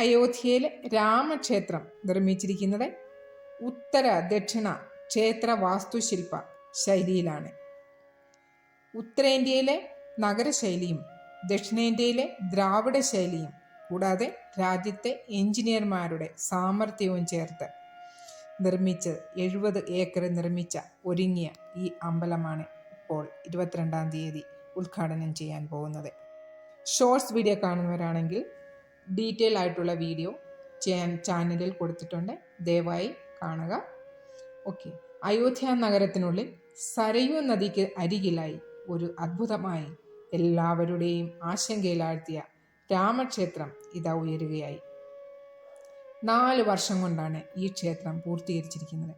അയോധ്യയിലെ രാമക്ഷേത്രം നിർമ്മിച്ചിരിക്കുന്നത് ഉത്തര ദക്ഷിണ ക്ഷേത്ര വാസ്തുശില്പ ശൈലിയിലാണ്. ഉത്തരേന്ത്യയിലെ നഗരശൈലിയും ദക്ഷിണേന്ത്യയിലെ ദ്രാവിഡ ശൈലിയും കൂടാതെ രാജ്യത്തെ എഞ്ചിനീയർമാരുടെ സാമർഥ്യവും ചേർത്ത് നിർമ്മിച്ച് 70 ഏക്കർ നിർമ്മിച്ച ഒരുങ്ങിയ ഈ അമ്പലമാണ് ഇപ്പോൾ 22-ാം തീയതി ഉദ്ഘാടനം ചെയ്യാൻ പോകുന്നത്. ഷോർട്സ് വീഡിയോ കാണുന്നവരാണെങ്കിൽ ഡീറ്റെയിൽ ആയിട്ടുള്ള വീഡിയോ ചാനലിൽ കൊടുത്തിട്ടുണ്ട്, ദയവായി കാണുക. ഓക്കെ. അയോധ്യ നഗരത്തിനുള്ളിൽ സരയൂ നദിക്ക് അരികിലായി ഒരു അദ്ഭുതമായി എല്ലാവരുടെയും ആശങ്കയിലാഴ്ത്തിയ രാമക്ഷേത്രം ഇതാ ഉയരുകയായി. 4 വർഷം കൊണ്ടാണ് ഈ ക്ഷേത്രം പൂർത്തീകരിച്ചിരിക്കുന്നത്.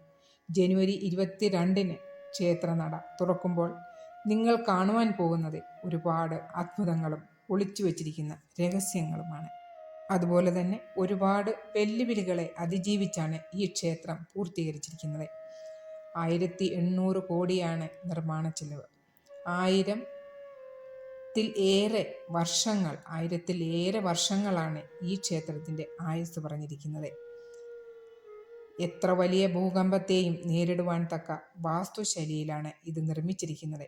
ജനുവരി 22-ന് ക്ഷേത്രനട തുറക്കുമ്പോൾ നിങ്ങൾ കാണുവാൻ പോകുന്നത് ഒരുപാട് അത്ഭുതങ്ങളും ഒളിച്ചു വച്ചിരിക്കുന്ന രഹസ്യങ്ങളുമാണ്. അതുപോലെ തന്നെ ഒരുപാട് വെല്ലുവിളികളെ അതിജീവിച്ചാണ് ഈ ക്ഷേത്രം പൂർത്തീകരിച്ചിരിക്കുന്നത്. 1800 കോടിയാണ് നിർമ്മാണ ചെലവ്. 1000-ലേറെ വർഷങ്ങളാണ് ഈ ക്ഷേത്രത്തിൻ്റെ ആയുസ് പറഞ്ഞിരിക്കുന്നത്. എത്ര വലിയ ഭൂകമ്പത്തെയും നേരിടുവാൻ തക്ക വാസ്തുശൈലിയിലാണ് ഇത് നിർമ്മിച്ചിരിക്കുന്നത്.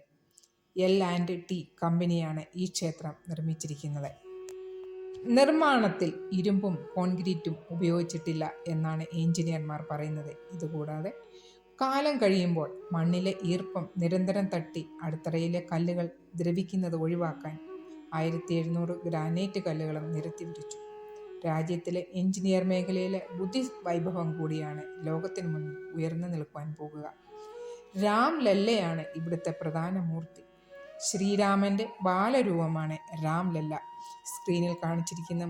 L&T കമ്പനിയാണ് ഈ ക്ഷേത്രം നിർമ്മിച്ചിരിക്കുന്നത്. നിർമ്മാണത്തിൽ ഇരുമ്പും കോൺക്രീറ്റും ഉപയോഗിച്ചിട്ടില്ല എന്നാണ് എഞ്ചിനീയർമാർ പറയുന്നത്. ഇതുകൂടാതെ കാലം കഴിയുമ്പോൾ മണ്ണിലെ ഈർപ്പം നിരന്തരം തട്ടി അടിത്തറയിലെ കല്ലുകൾ ദ്രവിക്കുന്നത് ഒഴിവാക്കാൻ 1700 ഗ്രാനൈറ്റ് കല്ലുകളും നിരത്തി വിരിച്ചു. രാജ്യത്തിലെ എഞ്ചിനീയർ മേഖലയിലെ ബുദ്ധി വൈഭവം കൂടിയാണ് ലോകത്തിന് മുന്നിൽ ഉയർന്നു നിൽക്കുവാൻ പോകുക. രാം ലല്ലയാണ് ഇവിടുത്തെ പ്രധാന മൂർത്തി. ശ്രീരാമൻ്റെ ബാലരൂപമാണ് രാം ലല്ല. സ്ക്രീനിൽ കാണിച്ചിരിക്കുന്ന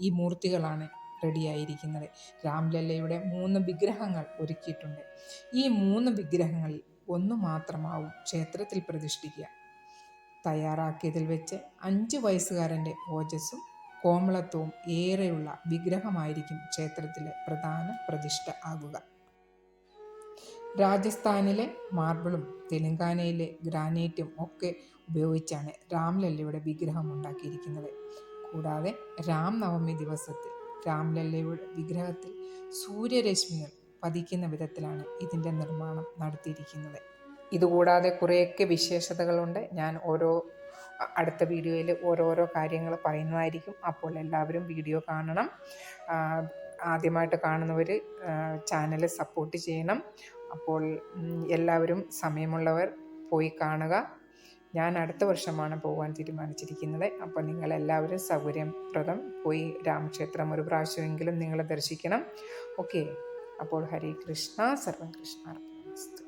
ഈ മൂർത്തികളാണ് റെഡിയായിരിക്കുന്നത്. രാംലല്ലയുടെ 3 വിഗ്രഹങ്ങൾ ഒരുക്കിയിട്ടുണ്ട്. ഈ 3 വിഗ്രഹങ്ങളിൽ ഒന്ന് മാത്രമാവും ക്ഷേത്രത്തിൽ പ്രതിഷ്ഠിക്കുക. തയ്യാറാക്കിയതിൽ വെച്ച് 5 വയസ്സുകാരൻ്റെ ഓജസ്സും കോമളത്വവും ഏറെയുള്ള വിഗ്രഹമായിരിക്കും ക്ഷേത്രത്തിലെ പ്രധാന പ്രതിഷ്ഠ ആകുക. രാജസ്ഥാനിലെ മാർബിളും തെലങ്കാനയിലെ ഗ്രാനൈറ്റും ഒക്കെ ഉപയോഗിച്ചാണ് രാംലല്ലയുടെ വിഗ്രഹം ഉണ്ടാക്കിയിരിക്കുന്നത്. കൂടാതെ രാംനവമി ദിവസത്തിൽ രാംലല്ലയുടെ വിഗ്രഹത്തിൽ സൂര്യരശ്മികൾ പതിക്കുന്ന വിധത്തിലാണ് ഇതിൻ്റെ നിർമ്മാണം നടത്തിയിരിക്കുന്നത്. ഇതുകൂടാതെ കുറേയൊക്കെ വിശേഷതകളുണ്ട്. ഞാൻ അടുത്ത വീഡിയോയിൽ ഓരോരോ കാര്യങ്ങൾ പറയുന്നതായിരിക്കും. അപ്പോൾ എല്ലാവരും വീഡിയോ കാണണം. ആദ്യമായിട്ട് കാണുന്നവർ ചാനൽ സപ്പോർട്ട് ചെയ്യണം. അപ്പോൾ എല്ലാവരും സമയമുള്ളവർ പോയി കാണുക. ഞാൻ അടുത്ത വർഷമാണ് പോകാൻ തീരുമാനിച്ചിരിക്കുന്നത്. അപ്പോൾ നിങ്ങളെല്ലാവരും സൗകര്യപ്രദം പോയി രാമക്ഷേത്രം ഒരു പ്രാവശ്യമെങ്കിലും നിങ്ങൾ ദർശിക്കണം. ഓക്കെ. അപ്പോൾ ഹരേ കൃഷ്ണ, സർവം കൃഷ്ണാർപ്പണമസ്തു.